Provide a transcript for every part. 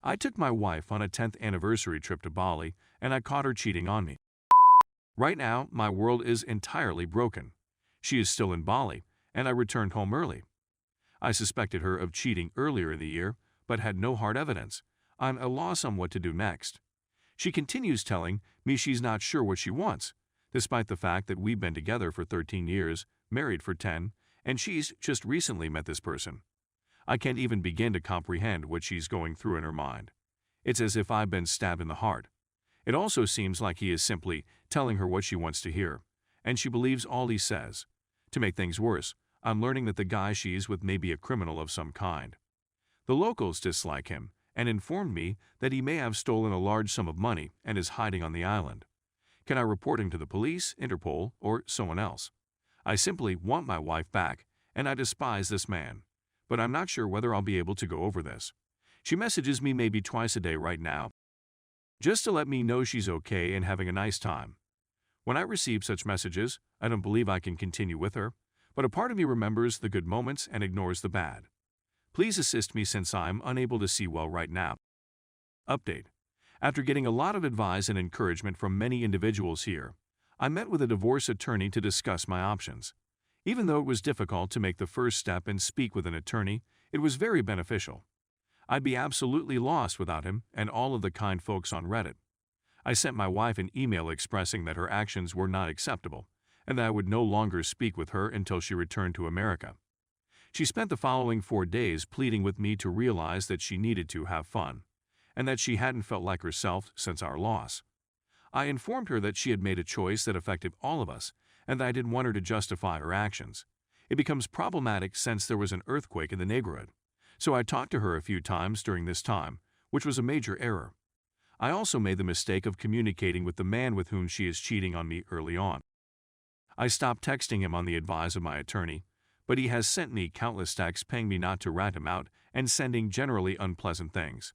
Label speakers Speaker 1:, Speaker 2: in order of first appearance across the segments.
Speaker 1: I took my wife on a 10th anniversary trip to Bali, and I caught her cheating on me. Right now, my world is entirely broken. She is still in Bali, and I returned home early. I suspected her of cheating earlier in the year, but had no hard evidence. I'm at a loss on what to do next. She continues telling me she's not sure what she wants, despite the fact that we've been together for 13 years, married for 10, and she's just recently met this person. I can't even begin to comprehend what she's going through in her mind. It's as if I've been stabbed in the heart. It also seems like he is simply telling her what she wants to hear, and she believes all he says. To make things worse, I'm learning that the guy she's with may be a criminal of some kind. The locals dislike him and informed me that he may have stolen a large sum of money and is hiding on the island. Can I report him to the police, Interpol, or someone else? I simply want my wife back, and I despise this man. But I'm not sure whether I'll be able to go over this. She messages me maybe twice a day right now, just to let me know she's okay and having a nice time. When I receive such messages, I don't believe I can continue with her, but a part of me remembers the good moments and ignores the bad. Please assist me since I'm unable to see well right now. Update. After getting a lot of advice and encouragement from many individuals here, I met with a divorce attorney to discuss my options. Even though it was difficult to make the first step and speak with an attorney, it was very beneficial. I'd be absolutely lost without him and all of the kind folks on Reddit. I sent my wife an email expressing that her actions were not acceptable and that I would no longer speak with her until she returned to America. She spent the following 4 days pleading with me to realize that she needed to have fun and that she hadn't felt like herself since our loss. I informed her that she had made a choice that affected all of us and that I didn't want her to justify her actions. It becomes problematic since there was an earthquake in the neighborhood, so I talked to her a few times during this time, which was a major error. I also made the mistake of communicating with the man with whom she is cheating on me early on. I stopped texting him on the advice of my attorney, but he has sent me countless texts paying me not to rat him out and sending generally unpleasant things.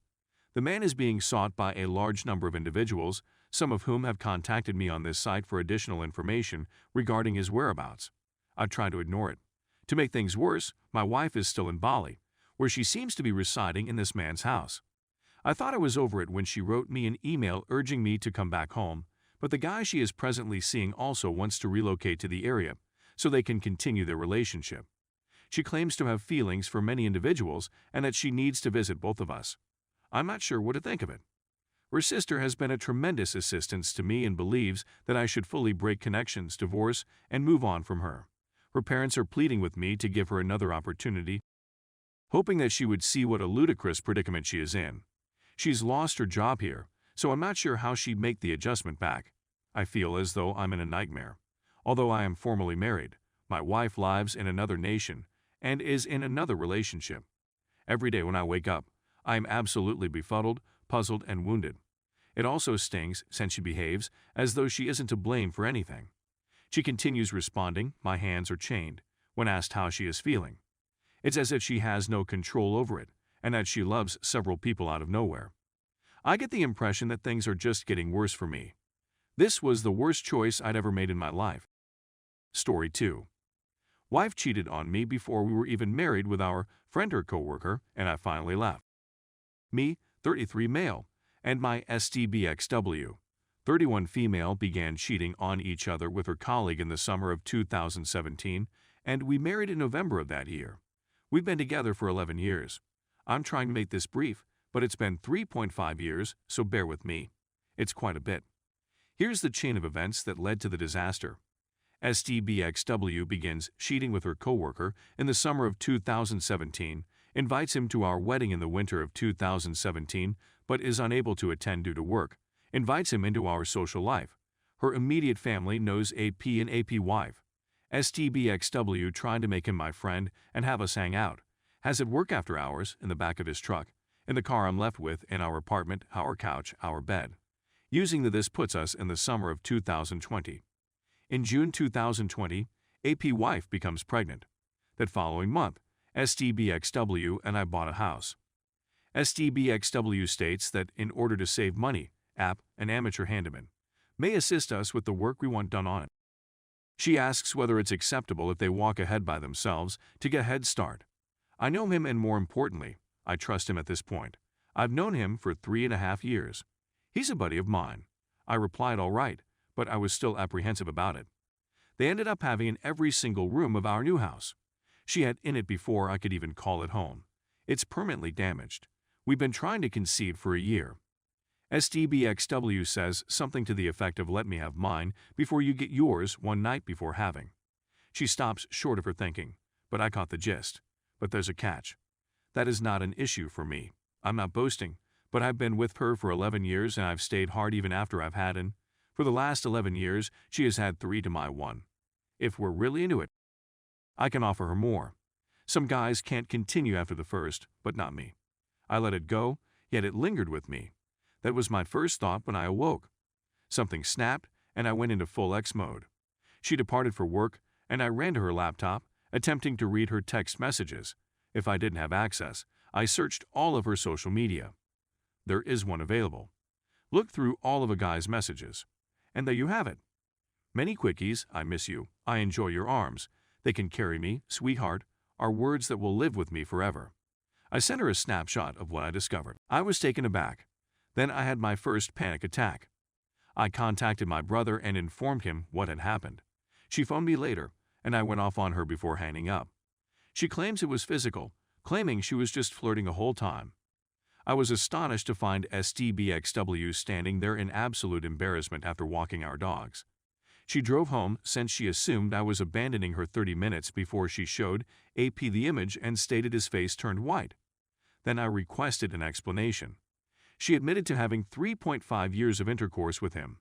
Speaker 1: The man is being sought by a large number of individuals, some of whom have contacted me on this site for additional information regarding his whereabouts. I've tried to ignore it. To make things worse, my wife is still in Bali, where she seems to be residing in this man's house. I thought I was over it when she wrote me an email urging me to come back home, but the guy she is presently seeing also wants to relocate to the area so they can continue their relationship. She claims to have feelings for many individuals and that she needs to visit both of us. I'm not sure what to think of it. Her sister has been a tremendous assistance to me and believes that I should fully break connections, divorce, and move on from her. Her parents are pleading with me to give her another opportunity, hoping that she would see what a ludicrous predicament she is in. She's lost her job here, so I'm not sure how she'd make the adjustment back. I feel as though I'm in a nightmare. Although I am formally married, my wife lives in another nation and is in another relationship. Every day when I wake up, I am absolutely befuddled, puzzled, and wounded. It also stings since she behaves as though she isn't to blame for anything. She continues responding, "My hands are chained," when asked how she is feeling. It's as if she has no control over it, and that she loves several people out of nowhere. I get the impression that things are just getting worse for me. This was the worst choice I'd ever made in my life. Story 2. Wife cheated on me before we were even married with our friend or coworker, and I finally left. Me, 33 male, and my STBXW, 31 female began cheating on each other with her colleague in the summer of 2017, and we married in November of that year. We've been together for 11 years. I'm trying to make this brief, but it's been 3.5 years, so bear with me. It's quite a bit. Here's the chain of events that led to the disaster. STBXW begins cheating with her coworker in the summer of 2017, invites him to our wedding in the winter of 2017, but is unable to attend due to work, invites him into our social life. Her immediate family knows AP and AP wife. STBXW tried to make him my friend and have us hang out. Has at work after hours, in the back of his truck, in the car I'm left with, in our apartment, our couch, our bed. Using this puts us in the summer of 2020. In June 2020, AP wife becomes pregnant. That following month, STBXW and I bought a house. STBXW states that in order to save money, app, an amateur handyman, may assist us with the work we want done on it. She asks whether it's acceptable if they walk ahead by themselves to get a head start. I know him and more importantly, I trust him at this point. I've known him for 3.5 years. He's a buddy of mine. I replied all right, but I was still apprehensive about it. They ended up having in every single room of our new house. She had in it before I could even call it home. It's permanently damaged. We've been trying to conceive for a year. SDBXW says something to the effect of let me have mine before you get yours one night before having. She stops short of her thinking, but I caught the gist. But there's a catch. That is not an issue for me. I'm not boasting, but I've been with her for 11 years and I've stayed hard even after I've had an. For the last 11 years, she has had 3 to my 1. If we're really into it, I can offer her more. Some guys can't continue after the first, but not me. I let it go, yet it lingered with me. That was my first thought when I awoke. Something snapped, and I went into full X mode. She departed for work, and I ran to her laptop, attempting to read her text messages. If I didn't have access, I searched all of her social media. There is one available. Look through all of a guy's messages. And there you have it. Many quickies, I miss you, I enjoy your arms, they can carry me, sweetheart, are words that will live with me forever. I sent her a snapshot of what I discovered. I was taken aback. Then I had my first panic attack. I contacted my brother and informed him what had happened. She phoned me later, and I went off on her before hanging up. She claims it was physical, claiming she was just flirting the whole time. I was astonished to find SDBXW standing there in absolute embarrassment after walking our dogs. She drove home since she assumed I was abandoning her 30 minutes before she showed AP the image and stated his face turned white. Then I requested an explanation. She admitted to having 3.5 years of intercourse with him.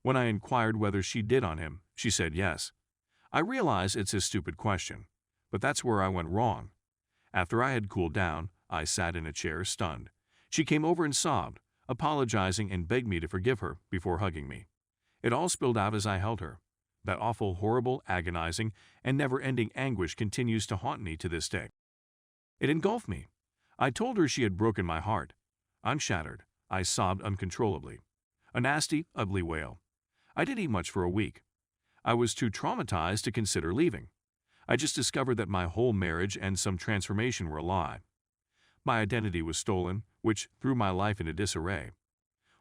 Speaker 1: When I inquired whether she did on him, she said yes. I realize it's a stupid question, but that's where I went wrong. After I had cooled down, I sat in a chair stunned. She came over and sobbed, apologizing and begged me to forgive her before hugging me. It all spilled out as I held her. That awful, horrible, agonizing, and never-ending anguish continues to haunt me to this day. It engulfed me. I told her she had broken my heart. I'm shattered. I sobbed uncontrollably. A nasty, ugly wail. I didn't eat much for a week. I was too traumatized to consider leaving. I just discovered that my whole marriage and some transformation were a lie. My identity was stolen, which threw my life into disarray.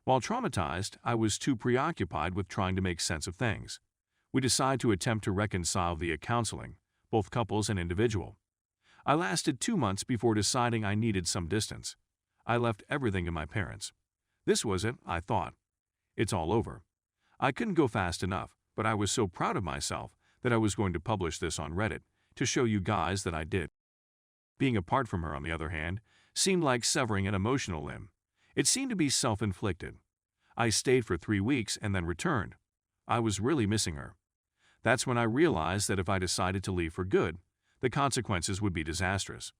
Speaker 1: While traumatized, I was too preoccupied with trying to make sense of things. We decided to attempt to reconcile via counseling, both couples and individual. I lasted 2 months before deciding I needed some distance. I left everything to my parents. This was it, I thought. It's all over. I couldn't go fast enough, but I was so proud of myself that I was going to publish this on Reddit to show you guys that I did. Being apart from her, on the other hand, seemed like severing an emotional limb. It seemed to be self-inflicted. I stayed for 3 weeks and then returned. I was really missing her. That's when I realized that if I decided to leave for good, the consequences would be disastrous.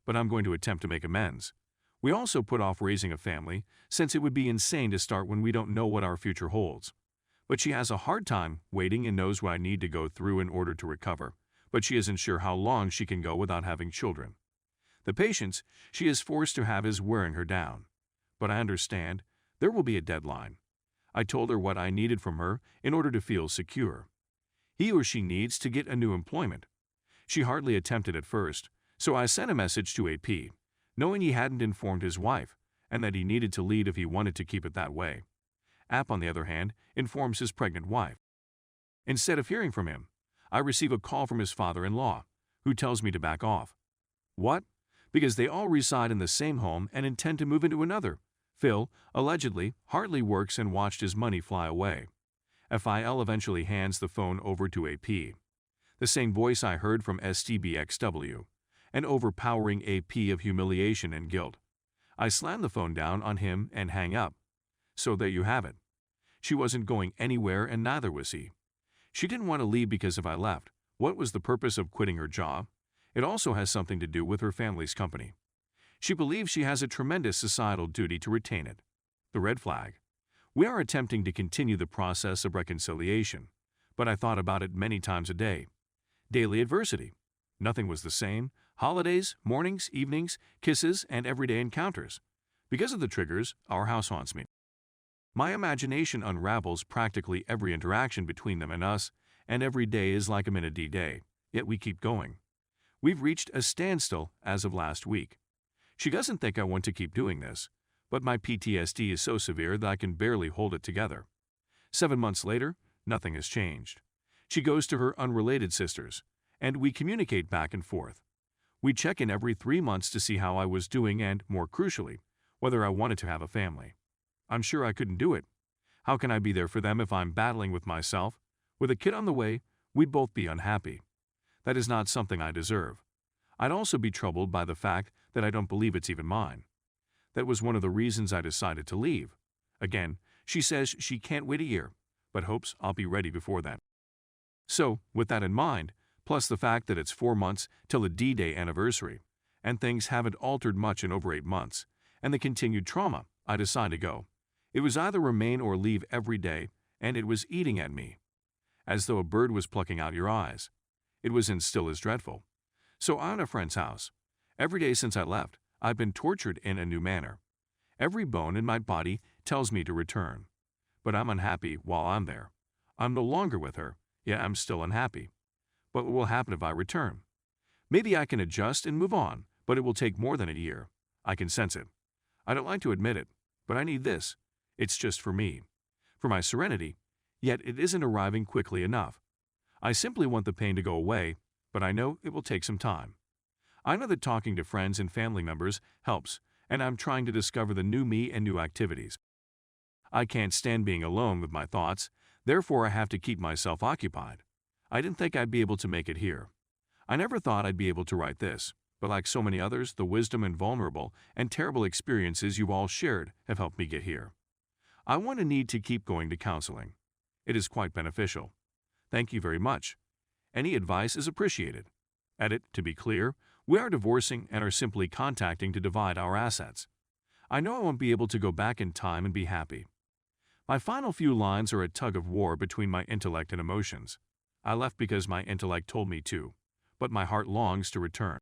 Speaker 1: But I'm going to attempt to make amends. We also put off raising a family, since it would be insane to start when we don't know what our future holds. But she has a hard time waiting and knows what I need to go through in order to recover, but she isn't sure how long she can go without having children. The patience she is forced to have is wearing her down. But I understand, there will be a deadline. I told her what I needed from her in order to feel secure. He or she needs to get a new employment. She hardly attempted at first, so I sent a message to AP, knowing he hadn't informed his wife, and that he needed to lead if he wanted to keep it that way. App, on the other hand, informs his pregnant wife. Instead of hearing from him, I receive a call from his father-in-law, who tells me to back off. What? Because they all reside in the same home and intend to move into another. Phil, allegedly, hardly works and watched his money fly away. FIL eventually hands the phone over to AP. The same voice I heard from STBXW, an overpowering AP of humiliation and guilt. I slam the phone down on him and hang up. So there you have it. She wasn't going anywhere and neither was he. She didn't want to leave because if I left, what was the purpose of quitting her job? It also has something to do with her family's company. She believes she has a tremendous societal duty to retain it. The red flag. We are attempting to continue the process of reconciliation, but I thought about it many times a day. Daily adversity. Nothing was the same. Holidays, mornings, evenings, kisses, and everyday encounters. Because of the triggers, our house haunts me. My imagination unravels practically every interaction between them and us, and every day is like a minute D-Day, yet we keep going. We've reached a standstill as of last week. She doesn't think I want to keep doing this, but my PTSD is so severe that I can barely hold it together. 7 months later, nothing has changed. She goes to her unrelated sisters, and we communicate back and forth. We check in every 3 months to see how I was doing and, more crucially, whether I wanted to have a family. I'm sure I couldn't do it. How can I be there for them if I'm battling with myself? With a kid on the way, we'd both be unhappy. That is not something I deserve. I'd also be troubled by the fact that I don't believe it's even mine. That was one of the reasons I decided to leave. Again, she says she can't wait a year, but hopes I'll be ready before then. So, with that in mind, plus the fact that it's 4 months till the D-Day anniversary, and things haven't altered much in over 8 months, and the continued trauma, I decided to go. It was either remain or leave every day, and it was eating at me, as though a bird was plucking out your eyes. It was and still is dreadful. So I'm at a friend's house. Every day since I left, I've been tortured in a new manner. Every bone in my body tells me to return. But I'm unhappy while I'm there. I'm no longer with her, yet I'm still unhappy. But what will happen if I return? Maybe I can adjust and move on, but it will take more than a year. I can sense it. I don't like to admit it, but I need this. It's just for me. For my serenity, yet it isn't arriving quickly enough. I simply want the pain to go away, but I know it will take some time. I know that talking to friends and family members helps, and I'm trying to discover the new me and new activities. I can't stand being alone with my thoughts, therefore I have to keep myself occupied. I didn't think I'd be able to make it here. I never thought I'd be able to write this, but like so many others, the wisdom and vulnerable and terrible experiences you've all shared have helped me get here. I want to need to keep going to counseling. It is quite beneficial. Thank you very much. Any advice is appreciated. Edit, to be clear, we are divorcing and are simply contacting to divide our assets. I know I won't be able to go back in time and be happy. My final few lines are a tug of war between my intellect and emotions. I left because my intellect told me to, but my heart longs to return.